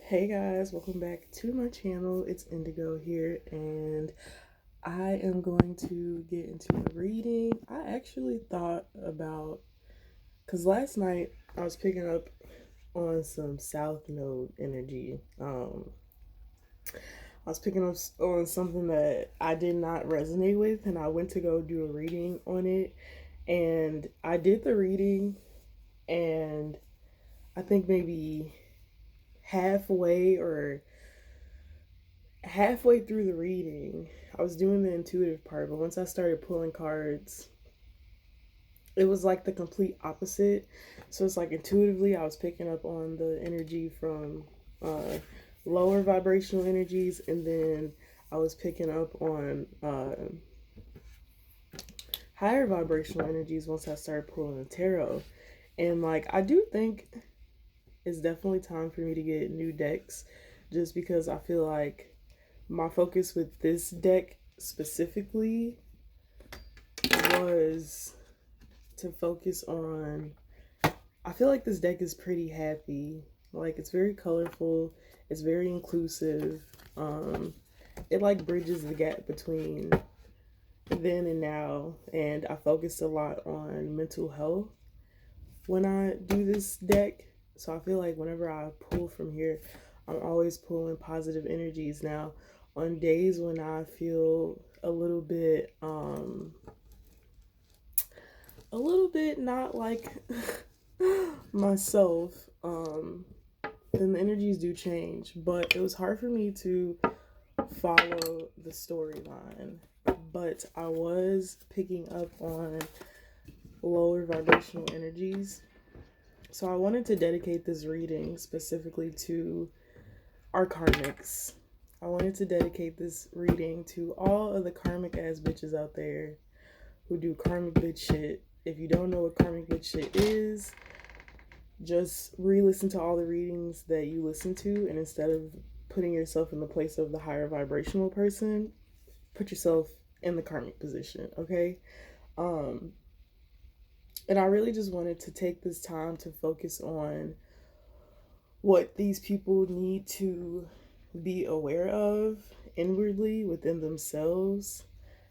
Hey guys, welcome back to my channel. It's Indigo here, and I am going to get into a reading. I actually thought about, because last night I was picking up on some South Node energy. I was picking up on something that I did not resonate with, and I went to go do a reading on it. And I did the reading, and I think maybe halfway or halfway through the reading, I was doing the intuitive part, but once I started pulling cards, it was like the complete opposite. So it's like intuitively, I was picking up on the energy from lower vibrational energies, and then I was picking up on higher vibrational energies once I started pulling the tarot. And like, I do think it's definitely time for me to get new decks just because I feel like my focus with this deck specifically was to focus on, I feel like this deck is pretty happy. Like, it's very colorful, it's very inclusive. It like bridges the gap between then and now, and I focused a lot on mental health when I do this deck. So I feel like whenever I pull from here, I'm always pulling positive energies. Now, on days when I feel a little bit not like myself, then the energies do change. But it was hard for me to follow the storyline. But I was picking up on lower vibrational energies. So I wanted to dedicate this reading specifically to our karmics. I wanted to dedicate this reading to all of the karmic ass bitches out there who do karmic bitch shit. If you don't know what karmic bitch shit is, just re-listen to all the readings that you listen to, and instead of putting yourself in the place of the higher vibrational person, put yourself in the karmic position, okay? Um, and I really just wanted to take this time to focus on what these people need to be aware of inwardly within themselves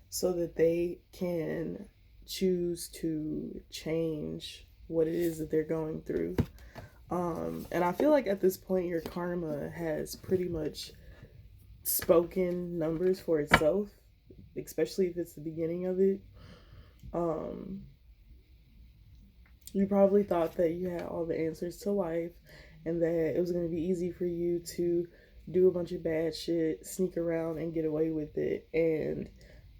so that they can choose to change what it is that they're going through. And I feel like at this point, your karma has pretty much spoken numbers for itself, especially if it's the beginning of it. Um, you probably thought that you had all the answers to life and that it was going to be easy for you to do a bunch of bad shit, sneak around, and get away with it. And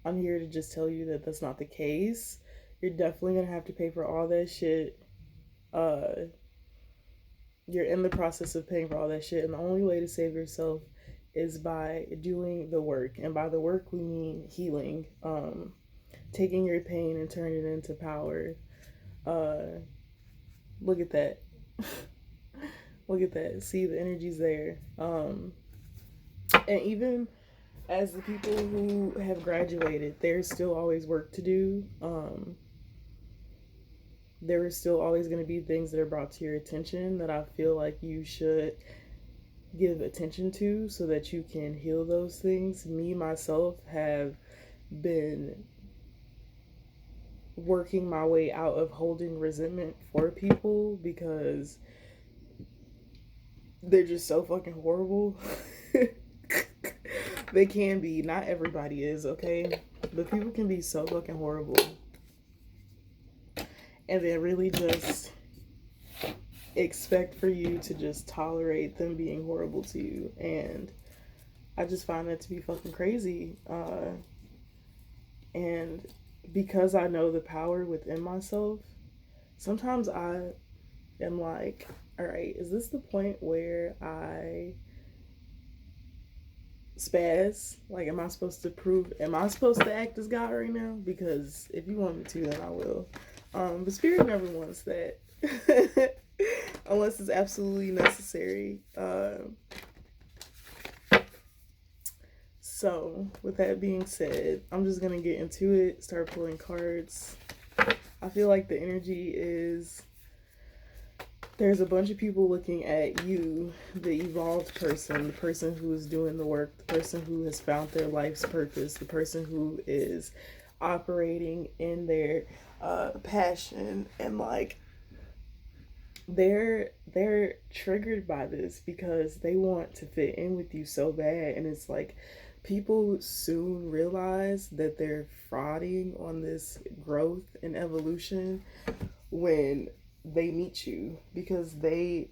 I'm here to just tell you that that's not the case. You're definitely going to have to pay for all that shit. You're in the process of paying for all that shit, and the only way to save yourself is by doing the work. And by the work, we mean healing, taking your pain and turning it into power. Uh, Look at that. Look at that. See, the energy's there. And even as the people who have graduated, there's still always work to do. There are still always going to be things that are brought to your attention that I feel like you should give attention to so that you can heal those things. Me, myself, have been working my way out of holding resentment for people because they're just so fucking horrible. They can be. Not everybody is, okay? But people can be so fucking horrible. And then really just expect for you to just tolerate them being horrible to you. And I just find that to be fucking crazy. And because I know the power within myself, sometimes I am like, all right, is this the point where I spaz? Like, am I supposed to act as God right now? Because if you want me to, then I will. But Spirit never wants that. Unless it's absolutely necessary. So, with that being said, I'm just gonna get into it, start pulling cards. I feel like the energy is there's a bunch of people looking at you, the evolved person, the person who is doing the work, the person who has found their life's purpose, the person who is operating in their passion, and like they're triggered by this because they want to fit in with you so bad. And it's like people soon realize that they're frauding on this growth and evolution when they meet you, because they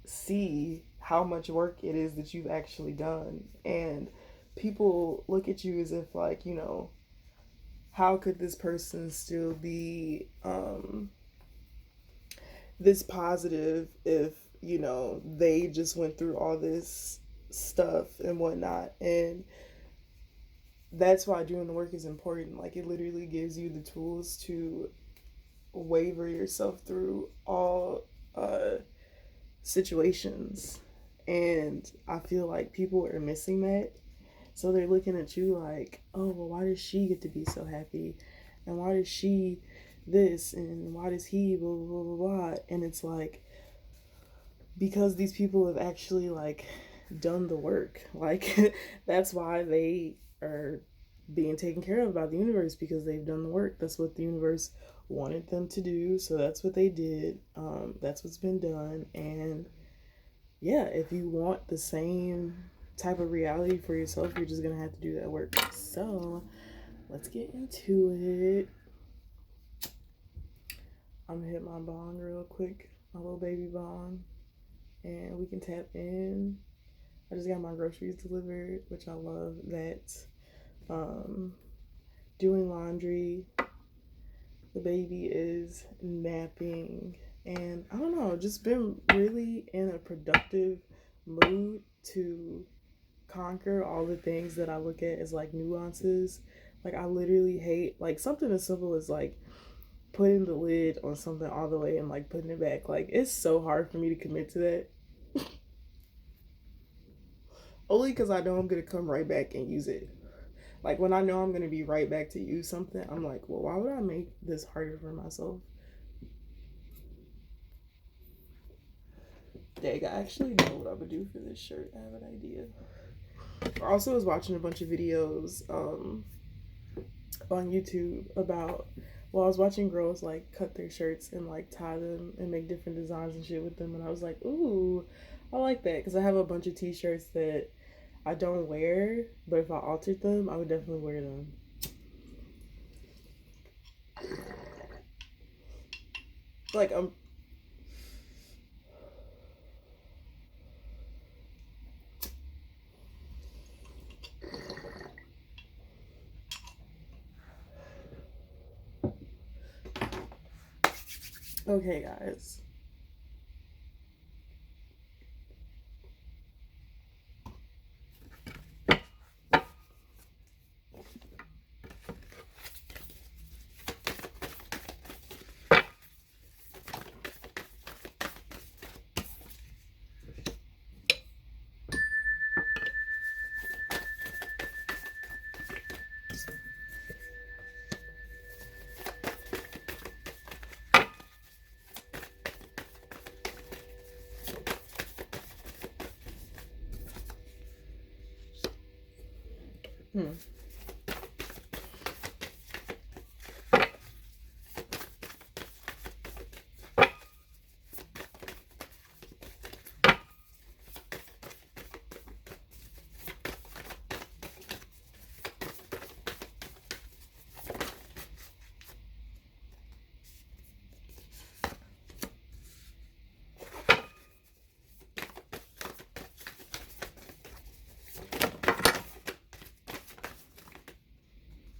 see how much work it is that you've actually done. And people look at you as if, like, you know, how could this person still be this positive if, you know, they just went through all this stuff and whatnot. And that's why doing the work is important. Like, it literally gives you the tools to waver yourself through all situations. And I feel like people are missing that. So they're looking at you like, oh, well, why does she get to be so happy? And why does she this? And why does he blah, blah, blah, blah? And it's like, because these people have actually, like, done the work. Like, that's why they are being taken care of by the universe, because they've done the work. That's what the universe wanted them to do. So that's what they did. That's what's been done. And yeah, if you want the same type of reality for yourself, you're just gonna have to do that work. So let's get into it. I'm gonna hit my bong real quick, my little baby bong, and we can tap in. I just got my groceries delivered, which I love that. Doing laundry, the baby is napping, and I don't know, just been really in a productive mood to conquer all the things that I look at as like nuances. Like, I literally hate like something as simple as like putting the lid on something all the way and like putting it back. Like, it's so hard for me to commit to that. Only because I know I'm gonna come right back and use it. Like, when I know I'm gonna be right back to use something, I'm like, well, why would I make this harder for myself? Dang, I actually know what I'm gonna do for this shirt. I have an idea. I also was watching a bunch of videos on YouTube about, well, I was watching girls like cut their shirts and like tie them and make different designs and shit with them, and I was like, ooh, I like that, because I have a bunch of t-shirts that I don't wear, but if I altered them, I would definitely wear them. Like, okay, guys. Hmm.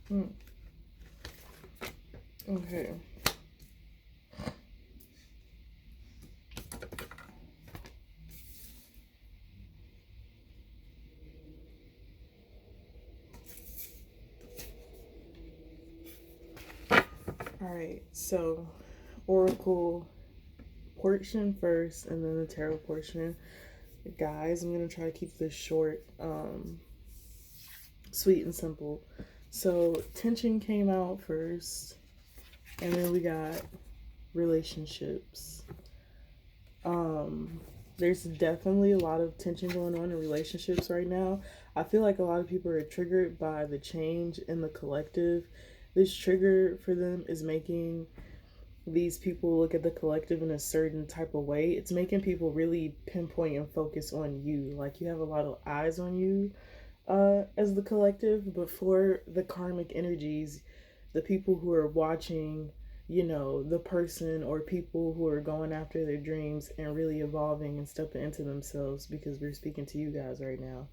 Hmm. Okay. All right. So, Oracle portion first, and then the tarot portion. Guys, I'm gonna try to keep this short, sweet and simple. So, tension came out first, and then we got relationships. There's definitely a lot of tension going on in relationships right now. I feel like a lot of people are triggered by the change in the collective. This trigger for them is making these people look at the collective in a certain type of way. It's making people really pinpoint and focus on you. Like you have a lot of eyes on you as the collective, but for the karmic energies, the people who are watching, the person or people who are going after their dreams and really evolving and stepping into themselves, because we're speaking to you guys right now.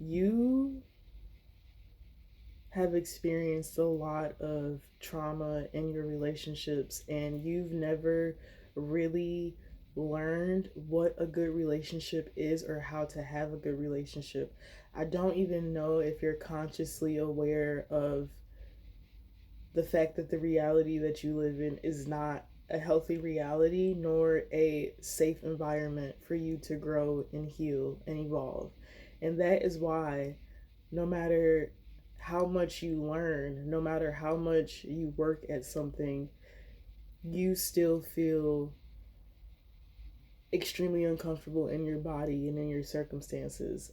You have experienced a lot of trauma in your relationships, and you've never really learned what a good relationship is or how to have a good relationship. I don't even know if you're consciously aware of the fact that the reality that you live in is not a healthy reality nor a safe environment for you to grow and heal and evolve. And that is why no matter how much you learn, no matter how much you work at something, you still feel extremely uncomfortable in your body and in your circumstances.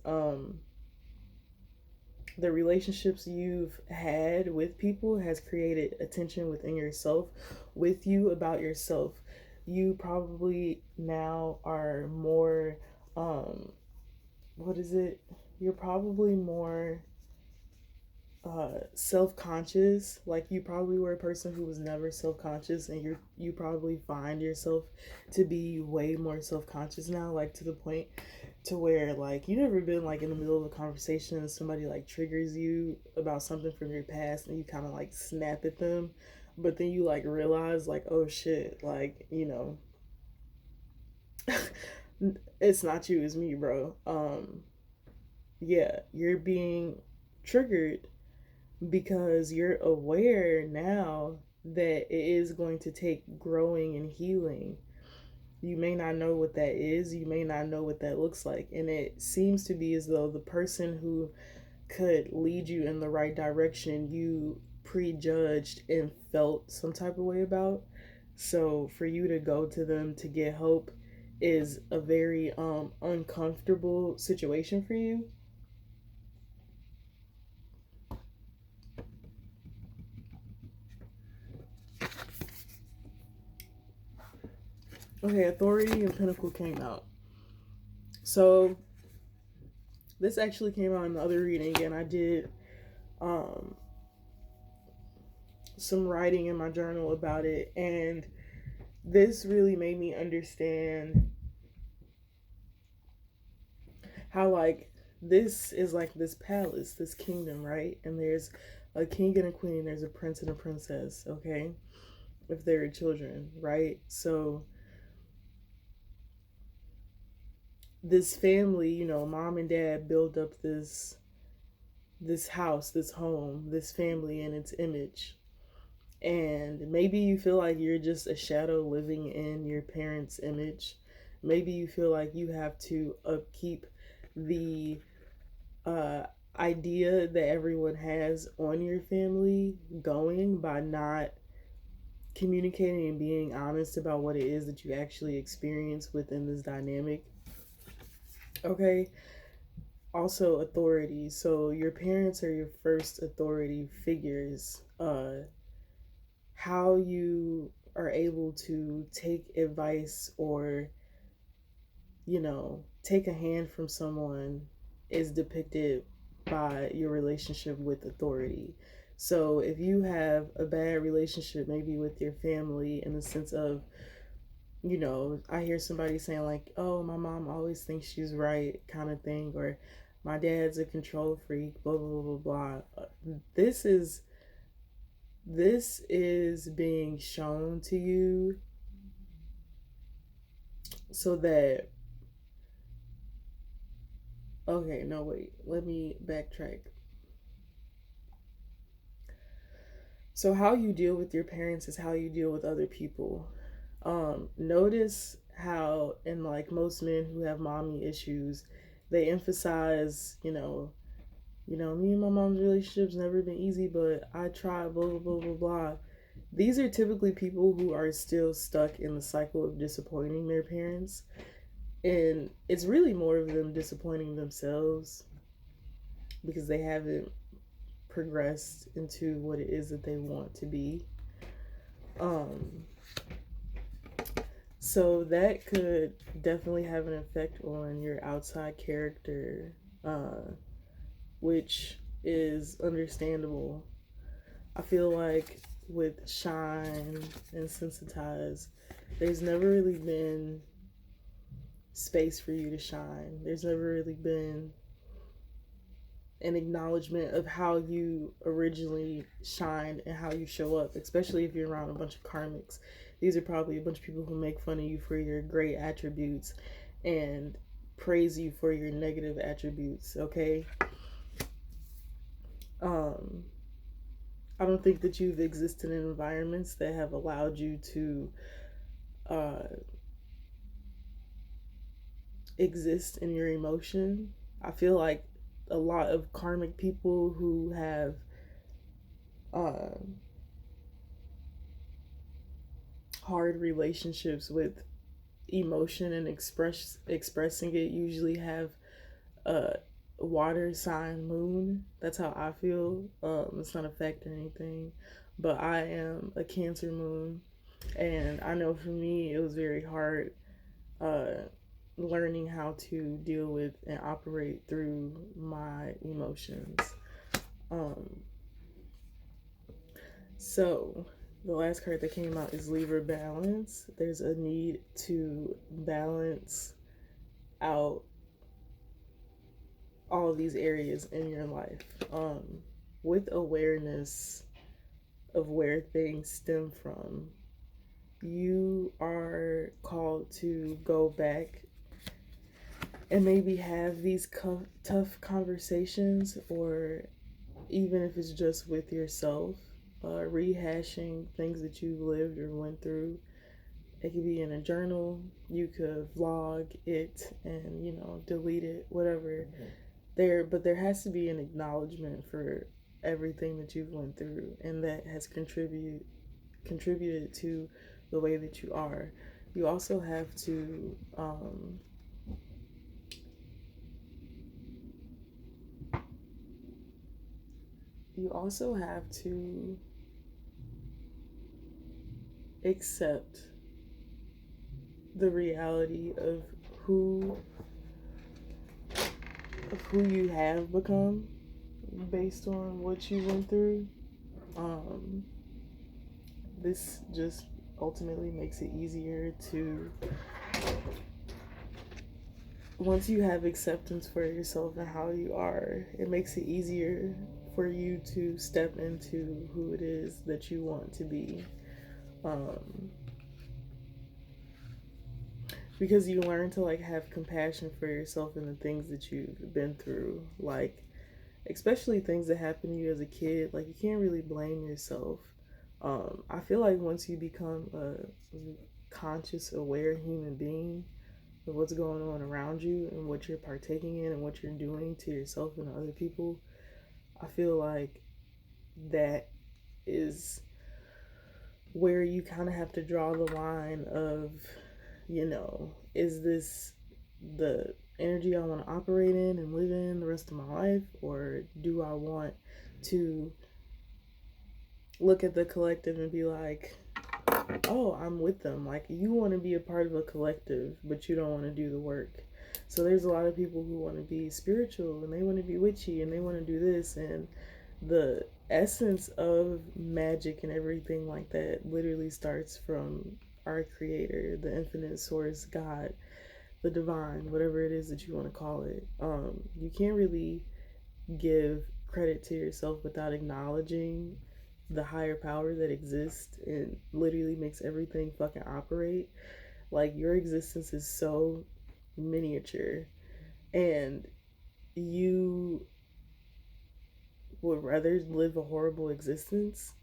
The relationships you've had with people has created a tension within yourself, with you, about yourself. You probably now are more, what is it? You're probably more self-conscious. Like you probably were a person who was never self-conscious, and you probably find yourself to be way more self-conscious now, like to the point to where like you never been like in the middle of a conversation and somebody like triggers you about something from your past and you kind of like snap at them, but then you like realize like, oh shit, like, it's not you, it's me, bro. Yeah, you're being triggered because you're aware now that it is going to take growing and healing. You may not know what that is, you may not know what that looks like, and it seems to be as though the person who could lead you in the right direction you prejudged and felt some type of way about. So for you to go to them to get help is a very uncomfortable situation for you. Okay, Authority and Pinnacle came out. So this actually came out in the other reading, and I did um, some writing in my journal about it, and this really made me understand how like this is like this palace, this kingdom, right? And there's a king and a queen, there's a prince and a princess, okay? If they're children, right? So this family, mom and dad build up this house, this home, this family in its image. And maybe you feel like you're just a shadow living in your parents' image. Maybe you feel like you have to upkeep the uh, idea that everyone has on your family going by not communicating and being honest about what it is that you actually experience within this dynamic. Okay. Also, authority. So, your parents are your first authority figures. How you are able to take advice or, take a hand from someone is depicted by your relationship with authority. So if you have a bad relationship, maybe with your family, in the sense of, I hear somebody saying, like, oh, my mom always thinks she's right, kind of thing, or my dad's a control freak, blah, blah, blah, blah. This is. This is being shown to you so that, okay, no, wait, let me backtrack. So how you deal with your parents is how you deal with other people. Notice how in like most men who have mommy issues, they emphasize, me and my mom's relationship's never been easy, but I tried, blah blah blah blah blah. these are typically people who are still stuck in the cycle of disappointing their parents. And it's really more of them disappointing themselves because they haven't progressed into what it is that they want to be. Um, so that could definitely have an effect on your outside character, which is understandable. I feel like with Shine and Sensitize, there's never really been space for you to shine. There's never really been an acknowledgement of how you originally shined and how you show up, especially if you're around a bunch of karmics. These are probably a bunch of people who make fun of you for your great attributes and praise you for your negative attributes, okay? Um, I don't think that you've existed in environments that have allowed you to uh, exist in your emotion. I feel like a lot of karmic people who have uh, hard relationships with emotion and expressing it usually have a water sign moon. That's how I feel. It's not a fact or anything, but I am a Cancer moon, and I know for me it was very hard uh, learning how to deal with and operate through my emotions. Um, so the last card that came out is Libra balance. There's a need to balance out all of these areas in your life, with awareness of where things stem from. You are called to go back and maybe have these tough conversations, or even if it's just with yourself, rehashing things that you've lived or went through. It could be in a journal. You could vlog it and delete it, whatever. But there has to be an acknowledgement for everything that you've went through, and that has contributed to the way that you are. You also have to accept the reality of who you have become based on what you went through. Um, this just ultimately makes it easier to, once you have acceptance for yourself and how you are, it makes it easier for you to step into who it is that you want to be. Because you learn to have compassion for yourself and the things that you've been through, especially things that happened to you as a kid. You can't really blame yourself. I feel like once you become a conscious, aware human being of what's going on around you and what you're partaking in and what you're doing to yourself and to other people, I feel like that is where you kind of have to draw the line of, is this the energy I want to operate in and live in the rest of my life, or do I want to look at the collective and be like, oh, I'm with them. You want to be a part of a collective, but you don't want to do the work. So there's a lot of people who want to be spiritual and they want to be witchy and they want to do this, and the essence of magic and everything like that literally starts from our creator, the infinite source, God, the divine, whatever it is that you want to call it. You can't really give credit to yourself without acknowledging the higher power that exists and literally makes everything fucking operate. Your existence is so miniature, and you would rather live a horrible existence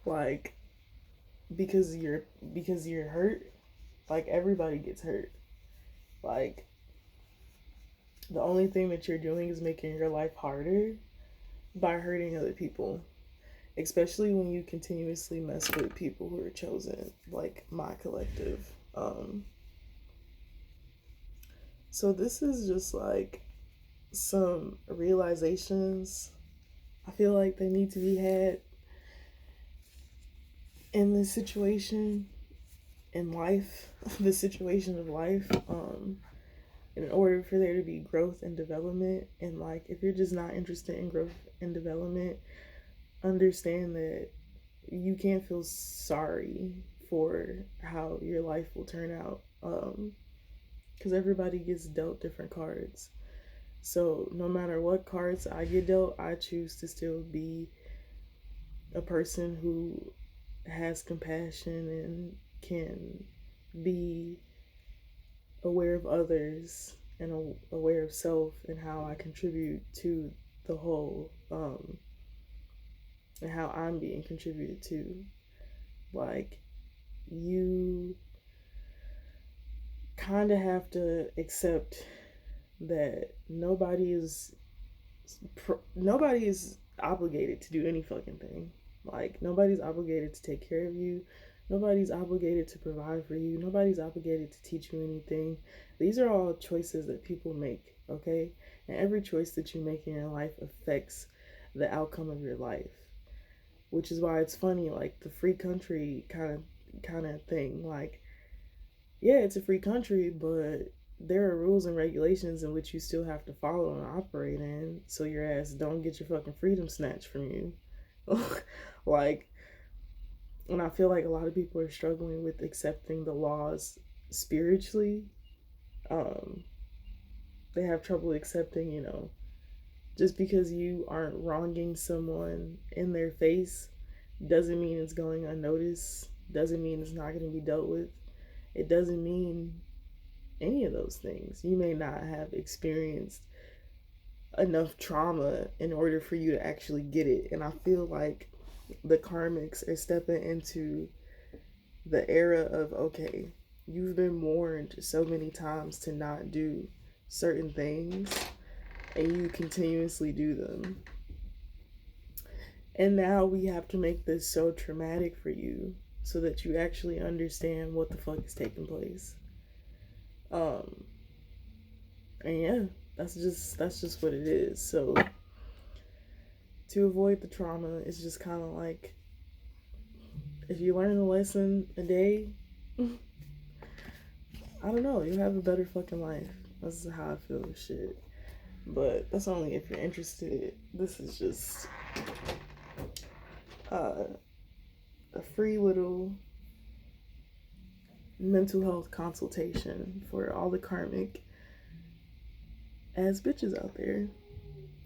like because you're hurt. Everybody gets hurt. The only thing that you're doing is making your life harder by hurting other people. especially when you continuously mess with people who are chosen, like my collective. So this is just like some realizations I feel like they need to be had in this situation in life, the situation of life, in order for there to be growth and development. And like, if you're just not interested in growth and development, understand that you can't feel sorry for how your life will turn out, because everybody gets dealt different cards. So no matter what cards I get dealt, I choose to still be a person who has compassion and can be aware of others and aware of self and how I contribute to the whole, and how I'm being contributed to. Like, you kind of have to accept that nobody is obligated to do any fucking thing. Like, nobody's obligated to take care of you. Nobody's obligated to provide for you. Nobody's obligated to teach you anything. These are all choices that people make, okay? And every choice that you make in your life affects the outcome of your life. Which is why it's funny, like the free country kind of thing. Like, yeah, it's a free country, but there are rules and regulations in which you still have to follow and operate in, so your ass don't get your fucking freedom snatched from you. Like, and I feel like a lot of people are struggling with accepting the laws spiritually. Um, they have trouble accepting, just because you aren't wronging someone in their face doesn't mean it's going unnoticed, doesn't mean it's not going to be dealt with. It doesn't mean any of those things. You may not have experienced enough trauma in order for you to actually get it. And I feel like the karmics are stepping into the era of, okay, you've been warned so many times to not do certain things, and you continuously do them. And now we have to make this so traumatic for you so that you actually understand what the fuck is taking place. And yeah, that's just what it is. So to avoid the trauma, it's just kind of like, if you learn a lesson a day, I don't know, you have a better fucking life. That's how I feel with shit. But that's only if you're interested. This is just a free little mental health consultation for all the karmic ass bitches out there.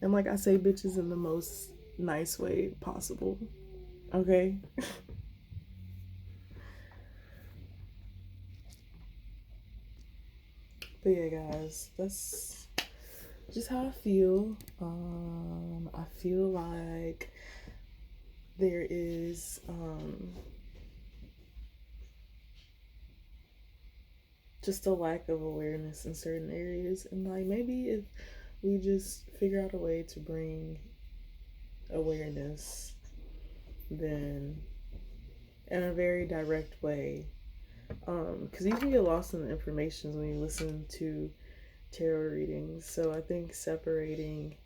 And like, I say bitches in the most nice way possible. Okay? But yeah, guys, that's just how I feel. I feel like there is just a lack of awareness in certain areas, and like, maybe if we just figure out a way to bring awareness, then in a very direct way, because you can get lost in the information when you listen to tarot readings. So I think separating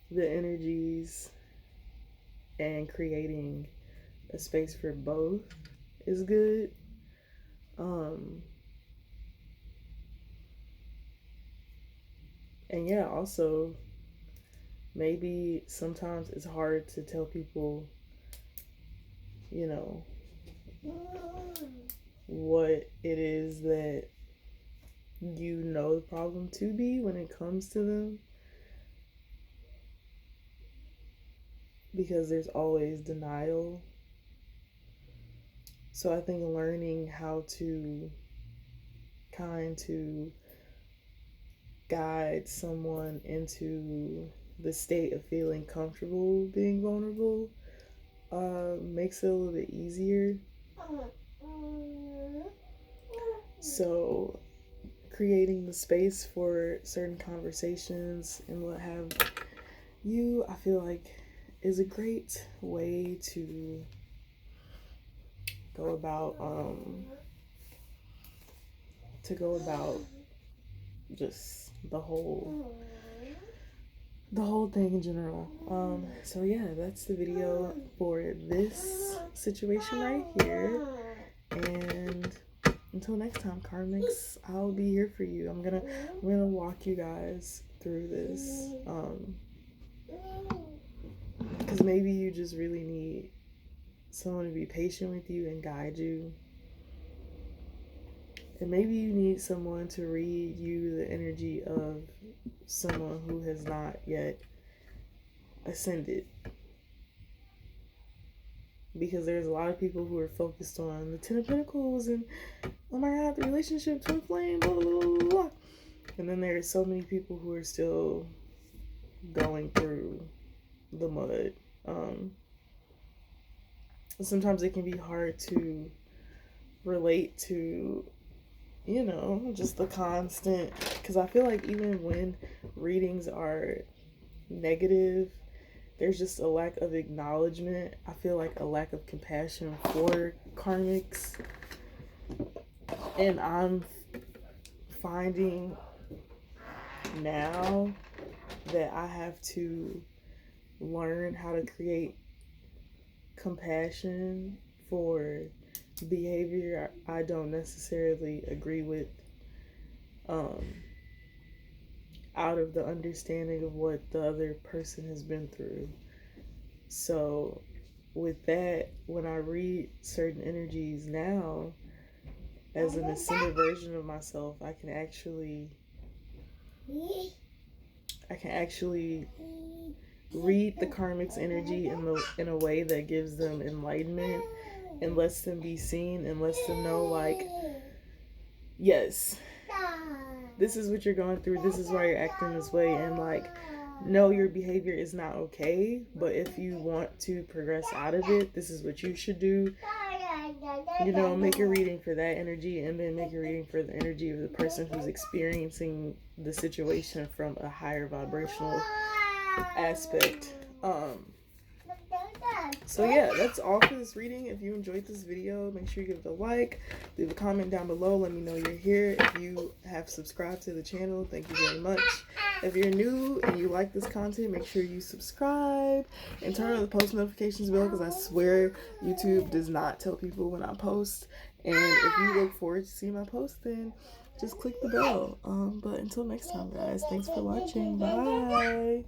the energies and creating a space for both is good. And yeah, also, maybe sometimes it's hard to tell people, you know, what it is that you know the problem to be when it comes to them, because there's always denial. So I think learning how to guide someone into the state of feeling comfortable being vulnerable makes it a little bit easier. So creating the space for certain conversations and what have you, I feel like is a great way to go about just the whole thing in general. So yeah, that's the video for this situation right here. And until next time, Karmics, I'll be here for you. I'm gonna walk you guys through this. Because maybe you just really need someone to be patient with you and guide you. And maybe you need someone to read you the energy of someone who has not yet ascended. Because there's a lot of people who are focused on the Ten of Pentacles and, oh my God, the relationship, twin flame, blah, blah, blah, blah. And then there's so many people who are still going through the mud. Sometimes it can be hard to relate to, you know, just the constant, because I feel like even when readings are negative, there's just a lack of acknowledgement. I feel like a lack of compassion for karmics. And I'm finding now that I have to learn how to create compassion for behavior I don't necessarily agree with, out of the understanding of what the other person has been through. So with that, when I read certain energies now as an ascended version of myself, I can actually read the karmic's energy in a way that gives them enlightenment and lets them be seen and lets them know, like, yes, this is what you're going through, this is why you're acting this way, and like, no, your behavior is not okay, but if you want to progress out of it, this is what you should do. You know, make a reading for that energy, and then make a reading for the energy of the person who's experiencing the situation from a higher vibrational aspect. So yeah, that's all for this reading. If you enjoyed this video, make sure you give it a like, leave a comment down below, let me know you're here. If you have subscribed to the channel, thank you very much. If you're new and you like this content, make sure you subscribe and turn on the post notifications bell, because I swear YouTube does not tell people when I post. And if you look forward to seeing my post, then just click the bell. But until next time, guys, thanks for watching. Bye.